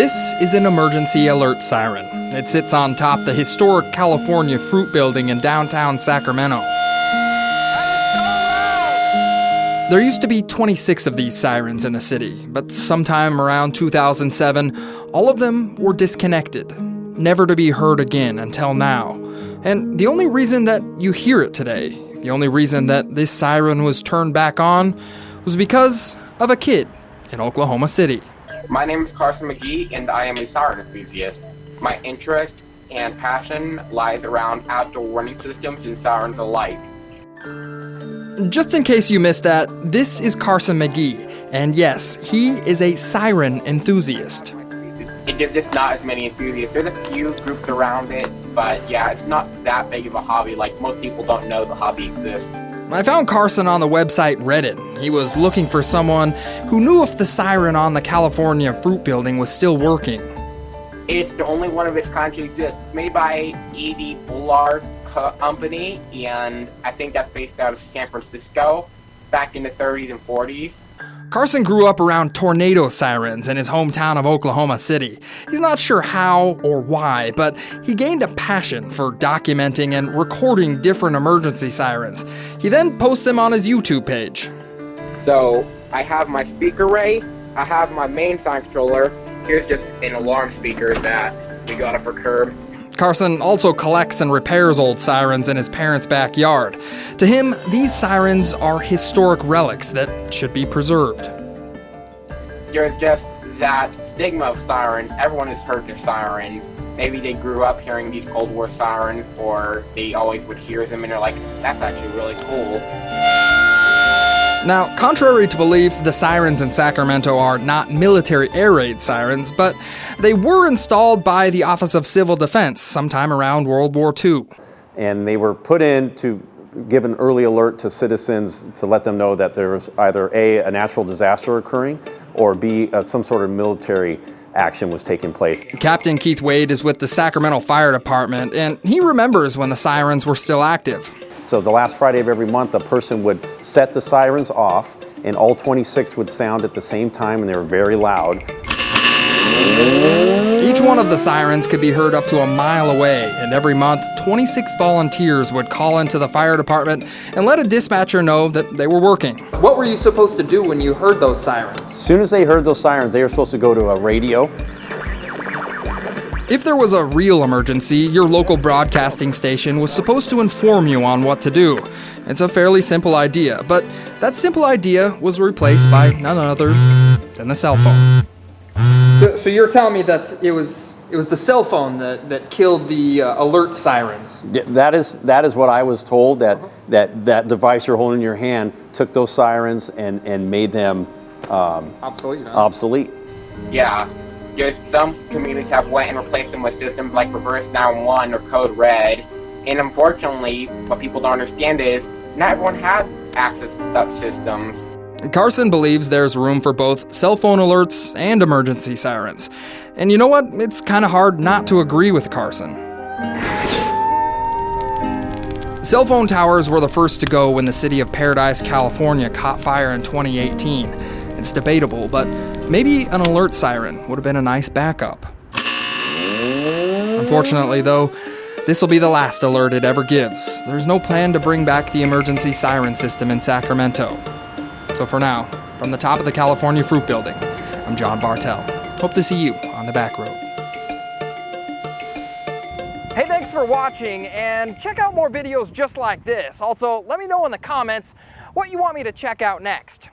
This is an emergency alert siren. It sits on top the historic California Fruit Building in downtown Sacramento. There used to be 26 of these sirens in the city, but sometime around 2007, all of them were disconnected, never to be heard again until now. And the only reason that you hear it today, the only reason that this siren was turned back on, was because of a kid in Oklahoma City. My name is Carson McGee, and I am a siren enthusiast. My interest and passion lies around outdoor warning systems and sirens alike. Just in case you missed that, this is Carson McGee, and yes, he is a siren enthusiast. There's just not as many enthusiasts. There's a few groups around it, but yeah, it's not that big of a hobby. Like, most people don't know the hobby exists. I found Carson on the website Reddit. He was looking for someone who knew if the siren on the California Fruit Building was still working. It's the only one of its kind that exists. It's made by E.D. Bullard Company, and I think that's based out of San Francisco back in the 30s and 40s. Carson grew up around tornado sirens in his hometown of Oklahoma City. He's not sure how or why, but he gained a passion for documenting and recording different emergency sirens. He then posts them on his YouTube page. So I have my speaker array, I have my main sound controller. Here's just an alarm speaker that we got for curb. Carson also collects and repairs old sirens in his parents' backyard. To him, these sirens are historic relics that should be preserved. There's just that stigma of sirens. Everyone has heard their sirens. Maybe they grew up hearing these Cold War sirens, or they always would hear them and they're like, that's actually really cool. Now, contrary to belief, the sirens in Sacramento are not military air raid sirens, but they were installed by the Office of Civil Defense sometime around World War II. And they were put in to give an early alert to citizens to let them know that there was either A, natural disaster occurring, or B, some sort of military action was taking place. Captain Keith Wade is with the Sacramento Fire Department, and he remembers when the sirens were still active. So the last Friday of every month, a person would set the sirens off, and all 26 would sound at the same time, and they were very loud. Each one of the sirens could be heard up to a mile away, and every month, 26 volunteers would call into the fire department and let a dispatcher know that they were working. What were you supposed to do when you heard those sirens? As soon as they heard those sirens, they were supposed to go to a radio. If there was a real emergency, your local broadcasting station was supposed to inform you on what to do. It's a fairly simple idea, but that simple idea was replaced by none other than the cell phone. So you're telling me that it was the cell phone that killed the alert sirens? Yeah, that is what I was told, that device you're holding in your hand took those sirens and made them obsolete. Yeah. Some communities have went and replaced them with systems like reverse 911 or code red. And unfortunately, what people don't understand is not everyone has access to such systems. Carson believes there's room for both cell phone alerts and emergency sirens. And you know what? It's kind of hard not to agree with Carson. Cell phone towers were the first to go when the city of Paradise, California caught fire in 2018. It's debatable, but maybe an alert siren would have been a nice backup. Unfortunately, though, this will be the last alert it ever gives. There's no plan to bring back the emergency siren system in Sacramento. So for now, from the top of the California Fruit Building, I'm John Bartell. Hope to see you on the back road. Hey, thanks for watching, and check out more videos just like this. Also, let me know in the comments what you want me to check out next.